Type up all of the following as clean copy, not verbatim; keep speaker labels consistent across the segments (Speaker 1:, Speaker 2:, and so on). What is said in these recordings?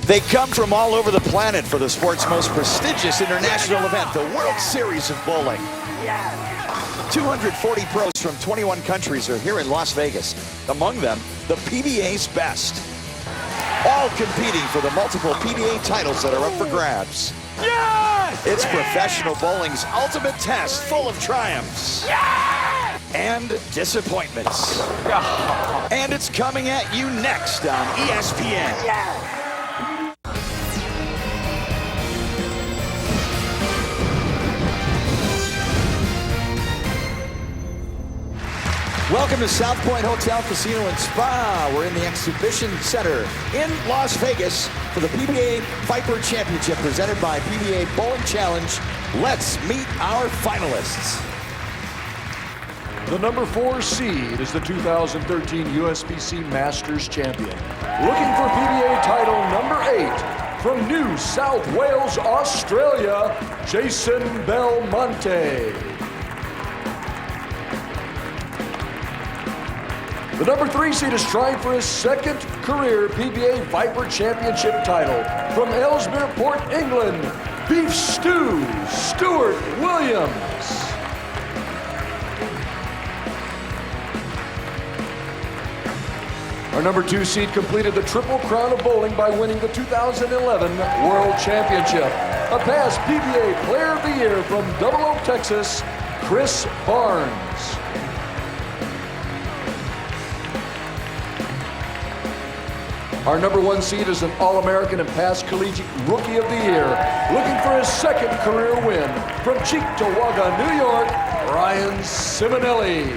Speaker 1: They come from all over the planet for the sport's most prestigious international event, the World Series of Bowling. 240 pros from 21 countries are here in Las Vegas. Among them, the PBA's best. All competing for the multiple PBA titles that are up for grabs. Yes! It's professional bowling's ultimate test, full of triumphs. Yes! And disappointments. And it's coming at you next on ESPN. Yes! Welcome to South Point Hotel, Casino and Spa. We're in the Exhibition Center in Las Vegas for the PBA Viper Championship presented by PBA Bowling Challenge. Let's meet our finalists.
Speaker 2: The number 4 seed is the 2013 USBC Masters champion. Looking for PBA title number 8 from New South Wales, Australia, Jason Belmonte. The number 3 seed is trying for his second career PBA Viper Championship title from Ellesmere Port, England, Beef Stew, Stuart Williams. Our number 2 seed completed the Triple Crown of Bowling by winning the 2011 World Championship. A past PBA Player of the Year from Double Oak, Texas, Chris Barnes. Our number 1 seed is an All-American and past Collegiate Rookie of the Year, looking for his second career win from Cheektowaga, New York, Ryan Simonelli.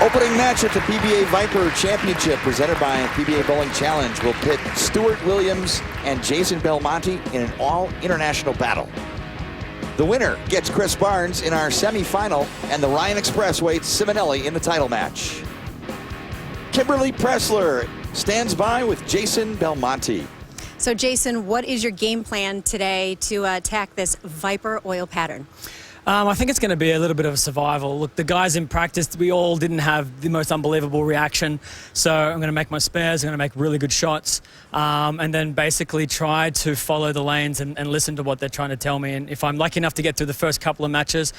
Speaker 1: Opening match at the PBA Viper Championship presented by PBA Bowling Challenge will pit Stuart Williams and Jason Belmonte in an all-international battle. The winner gets Chris Barnes in our semifinal, and the Ryan Express waits Simonelli in the title match. Kimberly Pressler stands by with Jason Belmonte.
Speaker 3: So Jason, what is your game plan today to attack this Viper oil pattern?
Speaker 4: I think it's going to be a little bit of a survival. Look, the guys in practice, we all didn't have the most unbelievable reaction. So I'm going to make my spares, I'm going to make really good shots, and then basically try to follow the lanes and listen to what they're trying to tell me. And if I'm lucky enough to get through the first couple of matches,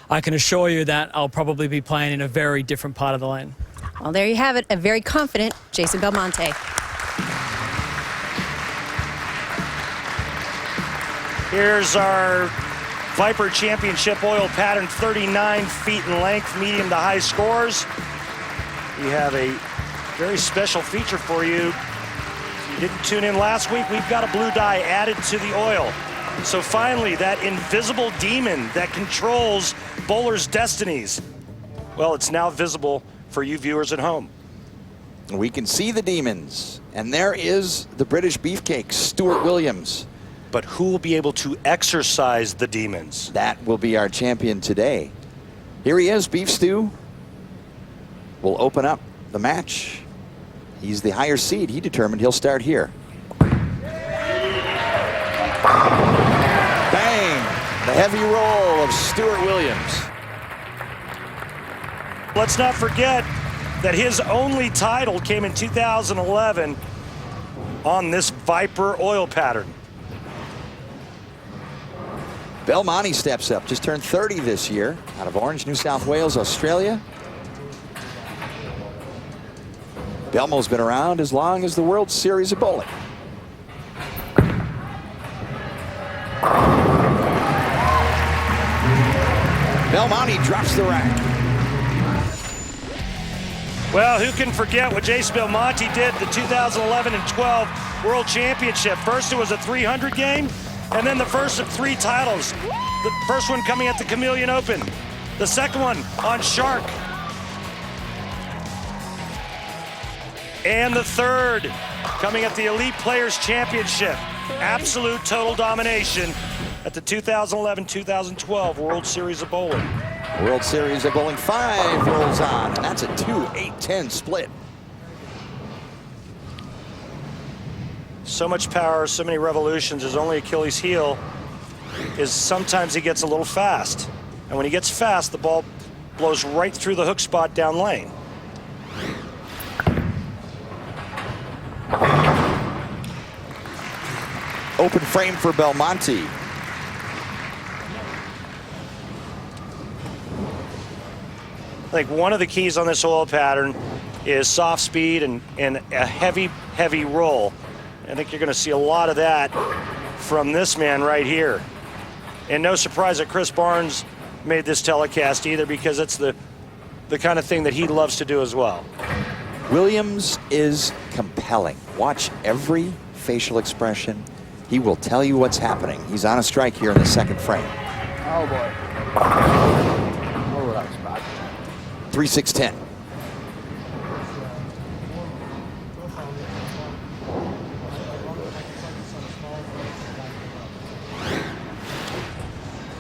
Speaker 4: I can assure you that I'll probably be playing in a very different part of the lane.
Speaker 3: Well, there you have it, a very confident Jason Belmonte.
Speaker 5: Here's our Viper Championship oil pattern, 39 feet in length, medium to high scores. We have a very special feature for you. If you didn't tune in last week, we've got a blue dye added to the oil. So finally, that invisible demon that controls bowlers' destinies, well, it's now visible for you viewers at home.
Speaker 1: We can see the demons, and there is the British beefcake, Stuart Williams.
Speaker 5: But who will be able to exercise the demons?
Speaker 1: That will be our champion today. Here he is, Beef Stew. Will open up the match. He's the higher seed. He determined he'll start here. Bang! The heavy roll of Stuart Williams.
Speaker 5: Let's not forget that his only title came in 2011 on this Viper oil pattern.
Speaker 1: Belmonte steps up, just turned 30 this year, out of Orange, New South Wales, Australia. Belmo's been around as long as the World Series of Bowling. Belmonte drops the rack.
Speaker 5: Well, who can forget what Jason Belmonte did the 2011 and 12 World Championship? First, it was a 300 game. And then the first of 3 titles. The first one coming at the Chameleon Open. The second one on Shark. And the third coming at the Elite Players Championship. Absolute total domination at the 2011-2012 World Series of Bowling.
Speaker 1: World Series of Bowling 5 rolls on, and that's a 2-8-10 split.
Speaker 5: So much power, so many revolutions. His only Achilles heel is sometimes he gets a little fast. And when he gets fast, the ball blows right through the hook spot down lane.
Speaker 1: Open frame for Belmonte.
Speaker 5: I think one of the keys on this oil pattern is soft speed and a heavy roll. I think you're going to see a lot of that from this man right here. And no surprise that Chris Barnes made this telecast either, because it's the kind of thing that he loves to do as well.
Speaker 1: Williams is compelling. Watch every facial expression. He will tell you what's happening. He's on a strike here in the second frame.
Speaker 6: Oh boy. Oh, that's bad.
Speaker 1: 3-6-10.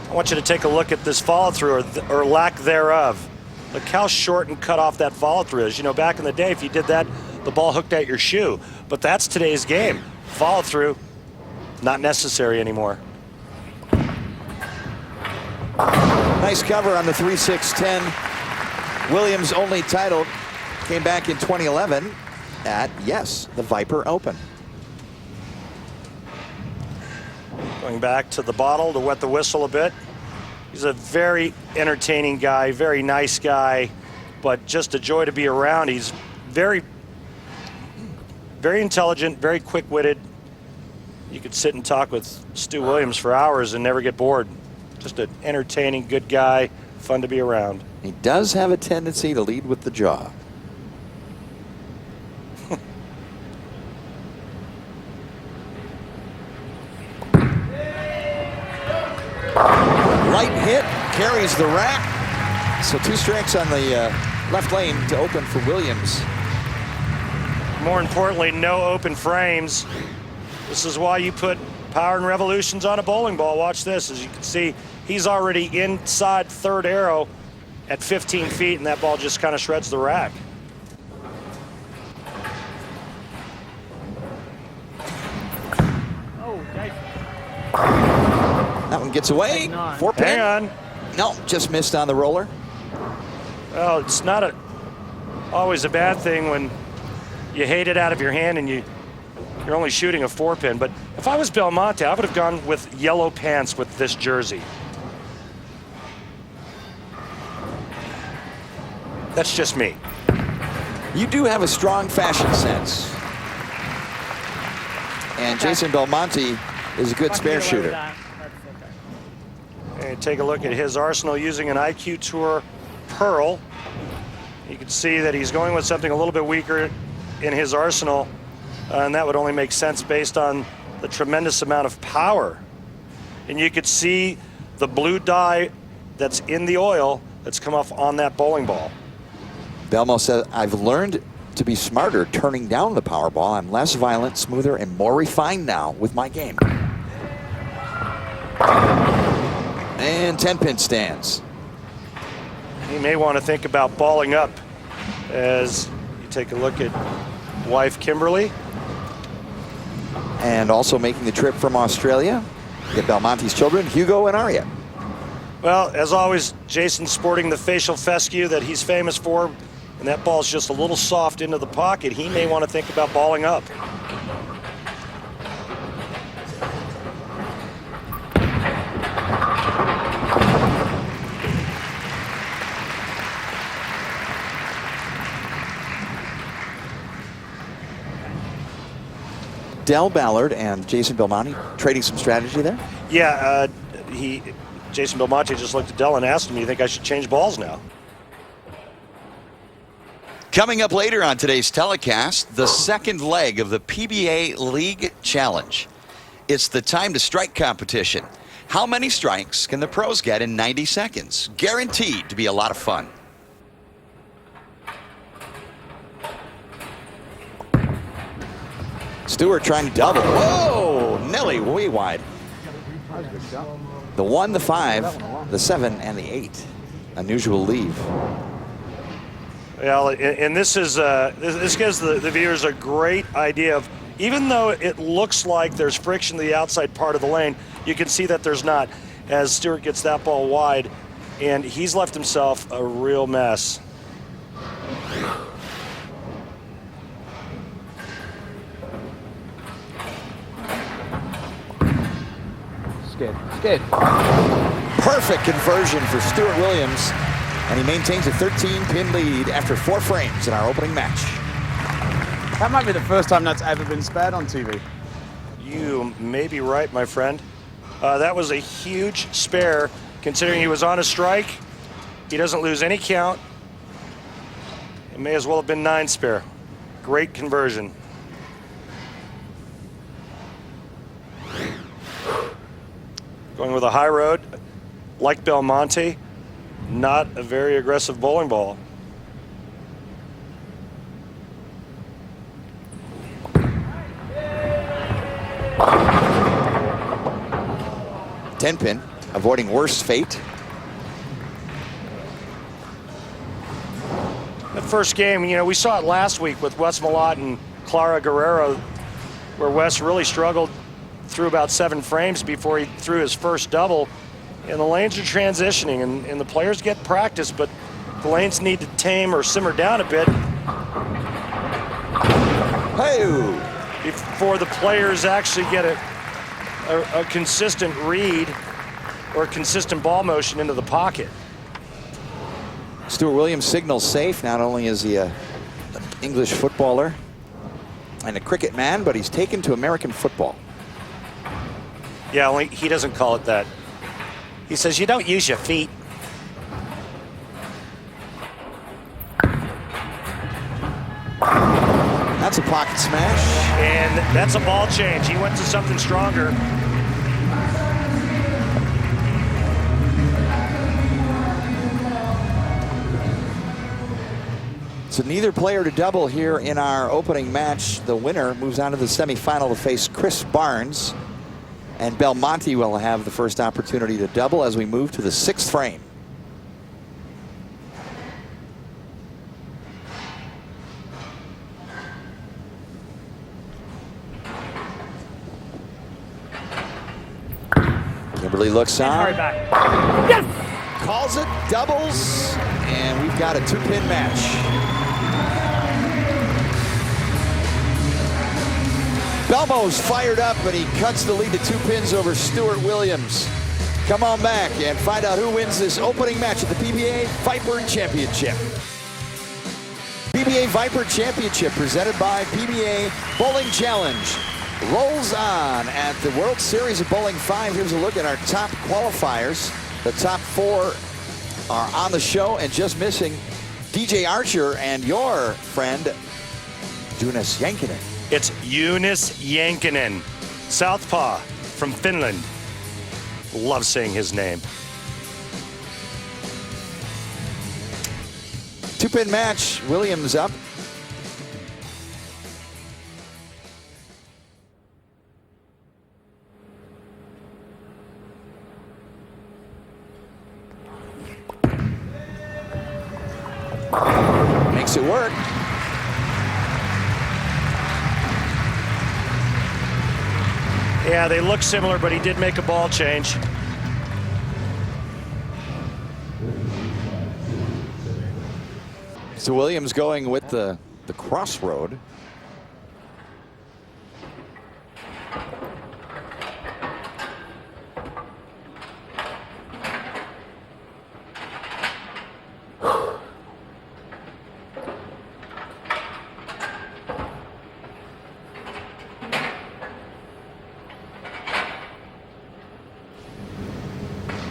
Speaker 5: I want you to take a look at this follow through or lack thereof. Look how short and cut off that follow through is. You know, back in the day, if you did that, the ball hooked at your shoe. But that's today's game. Follow through, not necessary anymore.
Speaker 1: Nice cover on the 3-6-10. Williams' only title came back in 2011 at, yes, the Viper Open.
Speaker 5: Going back to the bottle to wet the whistle a bit. He's a very entertaining guy, very nice guy, but just a joy to be around. He's very intelligent, very quick-witted. You could sit and talk with Stu Williams for hours and never get bored. Just an entertaining, good guy, fun to be around.
Speaker 1: He does have a tendency to lead with the jaw. Light hit, carries the rack. So 2 strikes on the left lane to open for Williams.
Speaker 5: More importantly, no open frames. This is why you put power and revolutions on a bowling ball. Watch this. As you can see, he's already inside third arrow at 15 feet, and that ball just kind of shreds the rack.
Speaker 1: That one gets away. 4-pin.
Speaker 5: Hang on.
Speaker 1: No, just missed on the roller.
Speaker 5: Well, it's not always a bad thing when you hate it out of your hand and you're only shooting a 4-pin. But if I was Belmonte, I would have gone with yellow pants with this jersey. That's just me.
Speaker 1: You do have a strong fashion sense. And Jason Belmonte is a good spare shooter.
Speaker 5: And take a look at his arsenal using an IQ Tour Pearl. You can see that he's going with something a little bit weaker in his arsenal, and that would only make sense based on the tremendous amount of power. And you could see the blue dye that's in the oil that's come off on that bowling ball.
Speaker 1: Belmo said, I've learned to be smarter turning down the power ball. I'm less violent, smoother, and more refined now with my game. And 10-pin stands.
Speaker 5: He may want to think about balling up as you take a look at wife Kimberly.
Speaker 1: And also making the trip from Australia, get Belmonte's children, Hugo and Aria.
Speaker 5: Well, as always, Jason's sporting the facial fescue that he's famous for, and that ball's just a little soft into the pocket. He may want to think about balling up.
Speaker 1: Del Ballard and Jason Belmonte trading some strategy there?
Speaker 5: Yeah, Jason Belmonte just looked at Del and asked him, you think I should change balls now?
Speaker 1: Coming up later on today's telecast, the second leg of the PBA League Challenge. It's the time to strike competition. How many strikes can the pros get in 90 seconds? Guaranteed to be a lot of fun. Stewart trying to double. Whoa! Nelly way wide. The 1, the 5, the 7, and the 8. Unusual leave.
Speaker 5: Well, and this gives the viewers a great idea of, even though it looks like there's friction to the outside part of the lane, you can see that there's not. As Stewart gets that ball wide and he's left himself a real mess.
Speaker 6: Skid.
Speaker 1: Perfect conversion for Stuart Williams, and he maintains a 13-pin lead after 4 frames in our opening match.
Speaker 6: That might be the first time that's ever been spared on TV.
Speaker 5: You may be right, my friend. That was a huge spare, considering he was on a strike. He doesn't lose any count. It may as well have been 9 spare. Great conversion. Going with a high road, like Belmonte, not a very aggressive bowling ball.
Speaker 1: Ten-pin, avoiding worse fate.
Speaker 5: The first game, you know, we saw it last week with Wes Malott and Clara Guerrero, where Wes really struggled through about 7 frames before he threw his first double. And the lanes are transitioning, and the players get practice, but the lanes need to tame or simmer down a bit before the players actually get a consistent read or a consistent ball motion into the pocket.
Speaker 1: Stuart Williams signals safe. Not only is he an English footballer and a cricket man, but he's taken to American football.
Speaker 5: Yeah, only he doesn't call it that. He says you don't use your feet.
Speaker 1: That's a pocket smash.
Speaker 5: And that's a ball change. He went to something stronger.
Speaker 1: So neither player to double here in our opening match. The winner moves on to the semifinal to face Chris Barnes. And Belmonte will have the first opportunity to double as we move to the 6th frame. Kimberly looks on. Yes! Calls it, doubles, and we've got a 2-pin match. Belmo's fired up, and he cuts the lead to 2 pins over Stuart Williams. Come on back and find out who wins this opening match at the PBA Viper Championship. PBA Viper Championship presented by PBA Bowling Challenge rolls on at the World Series of Bowling 5. Here's a look at our top qualifiers. The top 4 are on the show, and just missing DJ Archer and your friend, Joonas Jänkkinen.
Speaker 5: It's Joonas Jänkkinen, southpaw from Finland. Love saying his name.
Speaker 1: 2-pin match, Williams up. Makes it work.
Speaker 5: Yeah, they look similar, but he did make a ball change.
Speaker 1: So Williams going with the crossroad.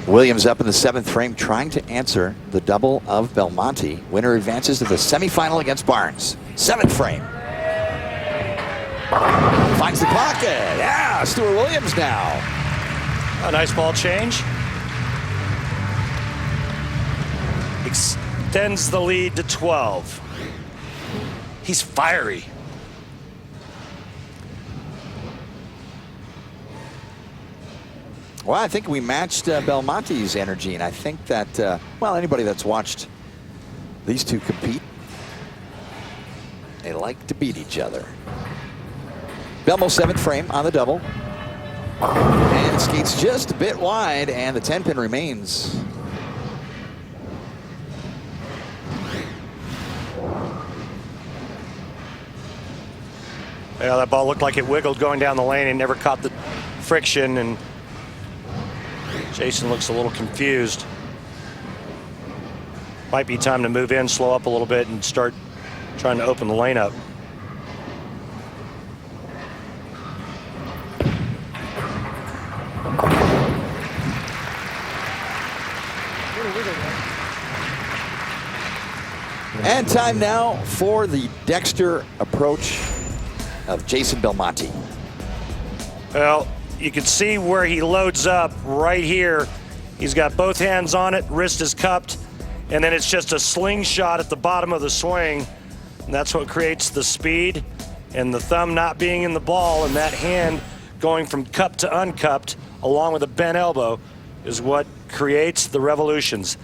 Speaker 1: Williams up in the 7th frame, trying to answer the double of Belmonte. Winner advances to the semifinal against Barnes. 7th frame. Finds the pocket. Yeah, Stuart Williams now.
Speaker 5: A nice ball change. Extends the lead to 12. He's fiery.
Speaker 1: Well, I think we matched Belmonte's energy, and I think that, well, anybody that's watched these two compete, they like to beat each other. Belmo 7th frame on the double. And skates just a bit wide, and the 10-pin remains.
Speaker 5: Yeah, that ball looked like it wiggled going down the lane and never caught the friction, and Jason looks a little confused. Might be time to move in, slow up a little bit, and start trying to open the lane up.
Speaker 1: And time now for the Dexter approach of Jason Belmonte.
Speaker 5: Well, you can see where he loads up right here. He's got both hands on it, wrist is cupped, and then it's just a slingshot at the bottom of the swing. And that's what creates the speed, and the thumb not being in the ball and that hand going from cupped to uncupped along with a bent elbow is what creates the revolutions.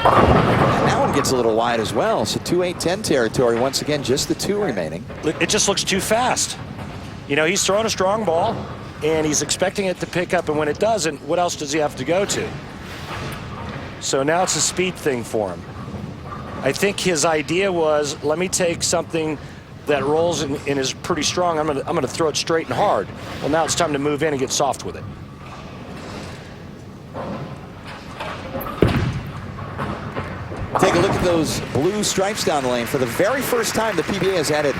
Speaker 1: That one gets a little wide as well, so 2-8-10 territory. Once again, just the two remaining.
Speaker 5: It just looks too fast. You know, he's throwing a strong ball, and he's expecting it to pick up, and when it doesn't, what else does he have to go to? So now it's a speed thing for him. I think his idea was, let me take something that rolls and is pretty strong. I'm gonna throw it straight and hard. Well, now it's time to move in and get soft with it.
Speaker 1: Take a look at those blue stripes down the lane. For the very first time, the PBA has added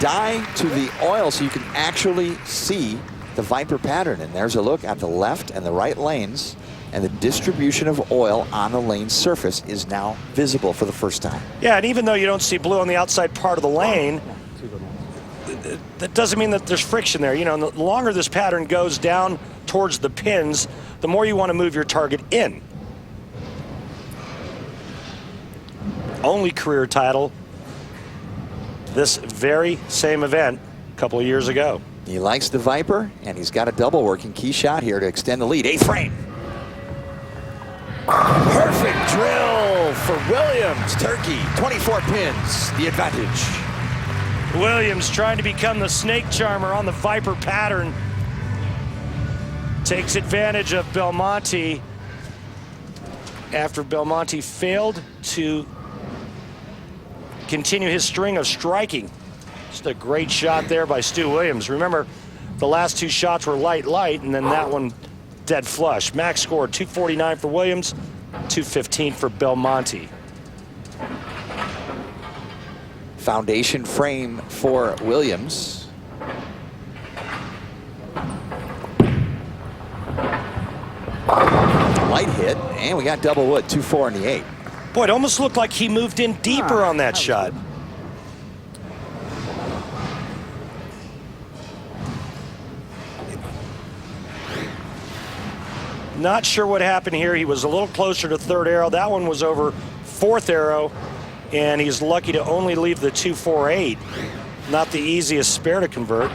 Speaker 1: dye to the oil so you can actually see the Viper pattern. And there's a look at the left and the right lanes, and the distribution of oil on the lane surface is now visible for the first time.
Speaker 5: Yeah, and even though you don't see blue on the outside part of the lane, that doesn't mean that there's friction there. You know, the longer this pattern goes down towards the pins, the more you want to move your target in. Only career title this very same event a couple of years ago.
Speaker 1: He likes the Viper, and he's got a double working key shot here to extend the lead. 8th frame. Perfect drill for Williams. Turkey, 24 pins, the advantage.
Speaker 5: Williams trying to become the snake charmer on the Viper pattern. Takes advantage of Belmonte after Belmonte failed to continue his string of striking. Just a great shot there by Stu Williams. Remember, the last two shots were light, and then that one dead flush. Max score 249 for Williams, 215 for Belmonte.
Speaker 1: Foundation frame for Williams. Light hit, and we got double wood, 2-4 in the 8.
Speaker 5: Boy, it almost looked like he moved in deeper on that shot. Not sure what happened here. He was a little closer to third arrow. That one was over fourth arrow, and he's lucky to only leave the 2-4-8. Not the easiest spare to convert.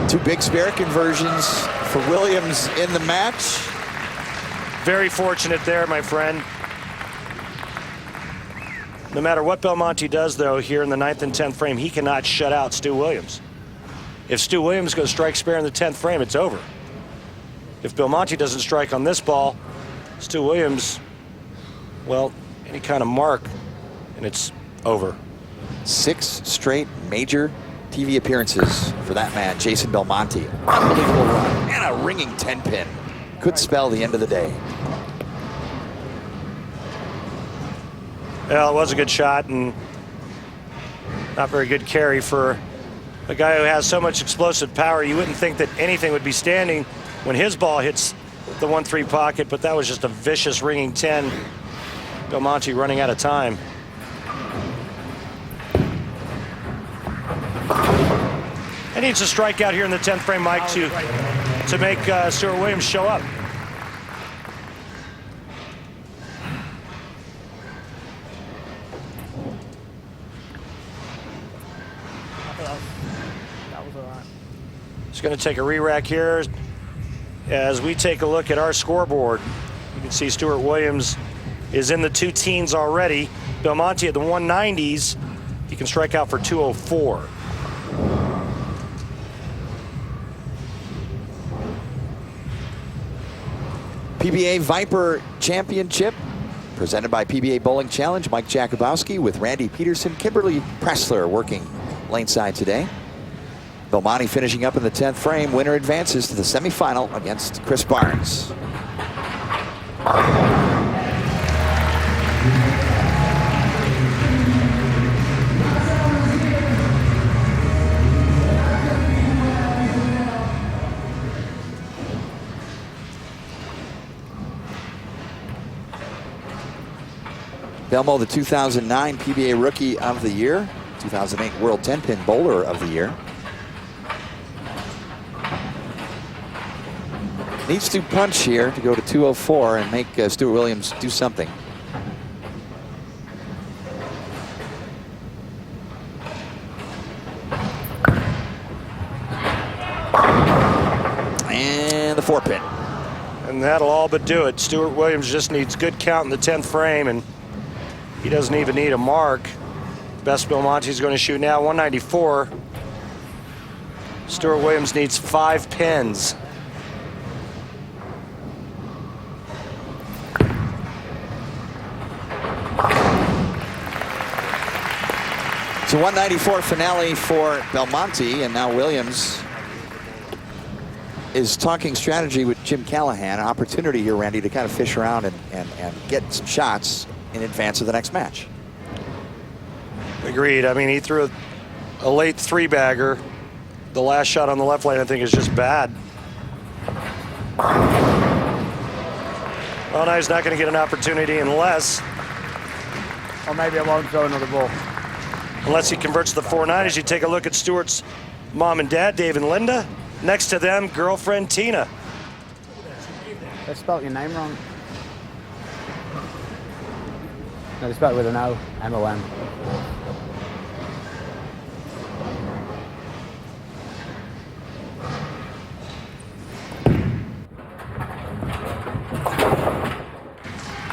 Speaker 1: Two big spare conversions for Williams in the match.
Speaker 5: Very fortunate there, my friend. No matter what Belmonte does, though, here in the 9th and 10th frame, he cannot shut out Stu Williams. If Stu Williams goes strike spare in the 10th frame, it's over. If Belmonte doesn't strike on this ball, Stu Williams, well, any kind of mark, and it's over.
Speaker 1: 6 straight major TV appearances for that man, Jason Belmonte. Unbelievable run, and a ringing 10-pin. Could spell the end of the day.
Speaker 5: Well, it was a good shot, and not very good carry for a guy who has so much explosive power. You wouldn't think that anything would be standing when his ball hits the 1-3 pocket, but that was just a vicious ringing 10. Belmonte running out of time. He needs a strikeout here in the 10th frame, Mike, to make Stuart Williams show up. He's going to take a re-rack here. As we take a look at our scoreboard, you can see Stuart Williams is in the 2 teens already. Belmonte at the 190s. He can strike out for 204.
Speaker 1: PBA Viper Championship, presented by PBA Bowling Challenge. Mike Jakubowski with Randy Peterson. Kimberly Pressler working laneside today. Belmonte finishing up in the 10th frame. Winner advances to the semifinal against Chris Barnes. Belmo, the 2009 PBA Rookie of the Year, 2008 World 10-Pin Bowler of the Year. Needs to punch here to go to 204 and make Stuart Williams do something. And the 4-pin.
Speaker 5: And that'll all but do it. Stuart Williams just needs good count in the 10th frame, and he doesn't even need a mark. Best Belmonte's going to shoot now, 194. Stuart Williams needs 5 pins.
Speaker 1: It's a 194 finale for Belmonte, and now Williams is talking strategy with Jim Callahan. An opportunity here, Randy, to kind of fish around and get some shots in advance of the next match.
Speaker 5: Agreed. I mean, he threw a late 3-bagger. The last shot on the left lane, I think, is just bad. Well, now he's not going to get an opportunity unless...
Speaker 6: Or maybe I won't throw another ball.
Speaker 5: Unless he converts the 4-9. As you take a look at Stuart's mom and dad, Dave and Linda. Next to them, girlfriend Tina.
Speaker 6: They spelled your name wrong. No, they spelled it with an O, M-O-N.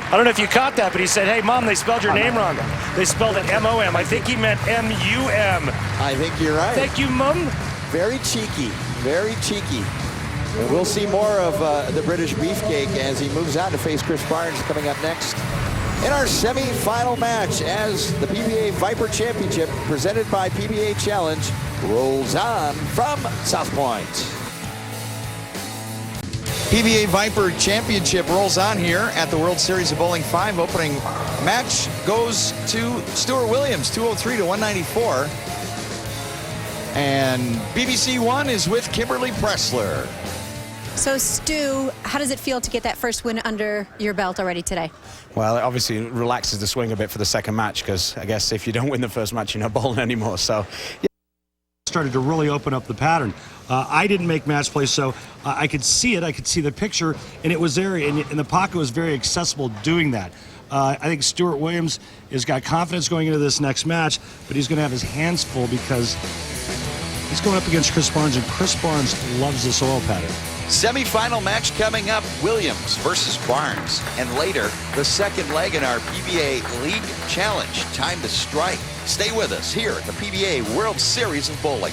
Speaker 5: I don't know if you caught that, but he said, hey, Mom, they spelled your name wrong. They spelled it M-O-M. I think he meant M-U-M.
Speaker 1: I think you're right.
Speaker 5: Thank you, Mum.
Speaker 1: Very cheeky, very cheeky. And we'll see more of the British Beefcake as he moves on to face Chris Barnes coming up next in our semi-final match as the PBA Viper Championship presented by PBA Challenge rolls on from South Point. PBA Viper Championship rolls on here at the World Series of Bowling 5. Opening match goes to Stuart Williams, 203 to 194. And BBC One is with Kimberly Pressler.
Speaker 3: So, Stu, how does it feel to get that first win under your belt already today?
Speaker 7: Well, it obviously relaxes the swing a bit for the second match, because I guess if you don't win the first match, you're not bowling anymore. So, yeah.
Speaker 5: Started to really open up the pattern. I didn't make match play, so I could see it. I could see the picture, and it was there, and the pocket was very accessible doing that. I think Stuart Williams has got confidence going into this next match, but he's going to have his hands full because he's going up against Chris Barnes, and Chris Barnes loves this oil pattern.
Speaker 1: Semi-final match coming up, Williams versus Barnes. And later, the second leg in our PBA League Challenge. Time to strike. Stay with us here at the PBA World Series of Bowling.